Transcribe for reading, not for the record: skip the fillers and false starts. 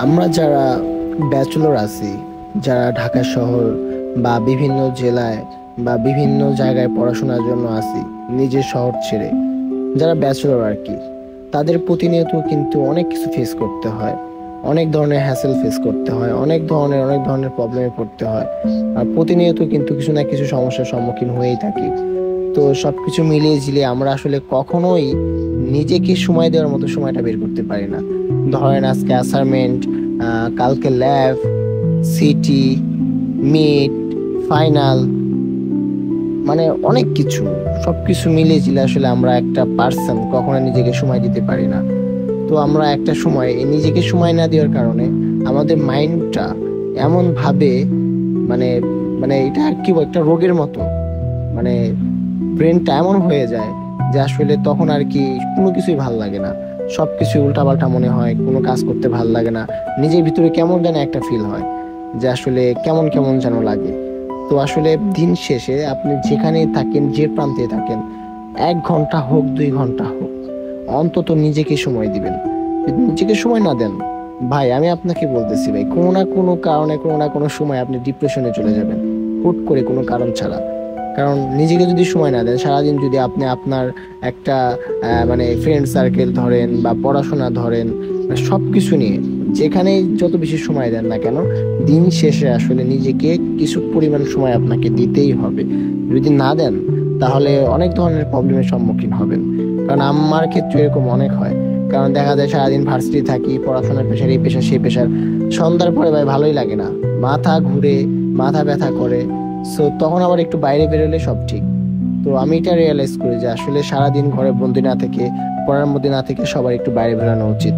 আমরা যারা ব্যাচেলর আছি, যারা ঢাকা শহর বা বিভিন্ন জেলায় বা বিভিন্ন জায়গায় পড়াশোনার জন্য আছি, নিজের শহর ছেড়ে যারা ব্যাচেলর আর কি, তাদের প্রতিনিয়ত কিন্তু অনেক কিছু ফেস করতে হয়। অনেক ধরনের হ্যাসেল ফেস করতে হয়, অনেক ধরনের প্রবলেমে পড়তে হয়। আর প্রতিনিয়ত কিন্তু কিছু না কিছু সমস্যার সম্মুখীন হয়েই থাকি। তো সবকিছু মিলিয়ে ঝিলিয়ে আমরা আসলে কখনোই নিজেকে সময় দেওয়ার মতো সময়টা বের করতে পারি না। ধরেন আজকে অ্যাসাইনমেন্ট, কালকে ল্যাব, সিটি, মিড, ফাইনাল, মানে অনেক কিছু, সবকিছু মিলিয়ে ঝিলে আসলে আমরা একটা পার্সন কখনো নিজেকে সময় দিতে পারি না। তো আমরা একটা সময় এই নিজেকে সময় না দেওয়ার কারণে আমাদের মাইন্ডটা এমন ভাবে, মানে মানে এটা কি বল, একটা রোগের মতো, মানে ব্রেনটা এমন হয়ে যায় যে আসলে তখন আর কি কোনো কিছুই ভাল লাগে না। সবকিছু উল্টাপাল্টা মনে হয়, কোনো কাজ করতে ভাল লাগে না। নিজের ভিতরে কেমন যেন একটা ফিল হয় যে আসলে কেমন কেমন যেন লাগে। তো আসলে দিন শেষে আপনি যেখানেই থাকেন, যে প্রান্তে থাকেন, 1 ঘন্টা হোক 2 ঘন্টা হোক, অন্তত নিজেকে সময় দিবেন। যদি নিজেকে সময় না দেন, ভাই আমি আপনাকে বলতেছি ভাই, কোনো না কোনো কারণে কোনো না কোনো সময় আপনি ডিপ্রেশনে চলে যাবেন, হুট করে কোনো কারণ ছাড়া। কারণ নিজেকে যদি সময় না দেন, সারাদিন যদি আপনি আপনার একটা মানে ফ্রেন্ড সার্কেল ধরেন বা পড়াশোনা ধরেন, সব কিছু নিয়ে যেখানে যত বেশি সময় দেন না কেন, দিন শেষে আসলে নিজেকে কিছু পরিমাণ সময় আপনাকে দিতেই হবে। যদি না দেন, তাহলে অনেক ধরনের প্রবলেমের সম্মুখীন হবেন। কারণ আমার ক্ষেত্রে এরকম অনেক হয়। কারণ দেখা যায় সারাদিন ভার্সিটি থাকি, পড়াশোনার পেশার, এই পেশার সেই পেশার, সন্ধ্যার পরে ভাই ভালোই লাগে না, মাথা ঘুরে, মাথা ব্যথা করে। সো তখন আবার একটু বাইরে বেরোলে সব ঠিক। তো আমি এটা রিয়েলাইজ করি যে আসলে সারাদিন ঘরে বন্দি না থেকে, পড়ার মধ্যে না থেকে সবার একটু বাইরে বেরোনো উচিত।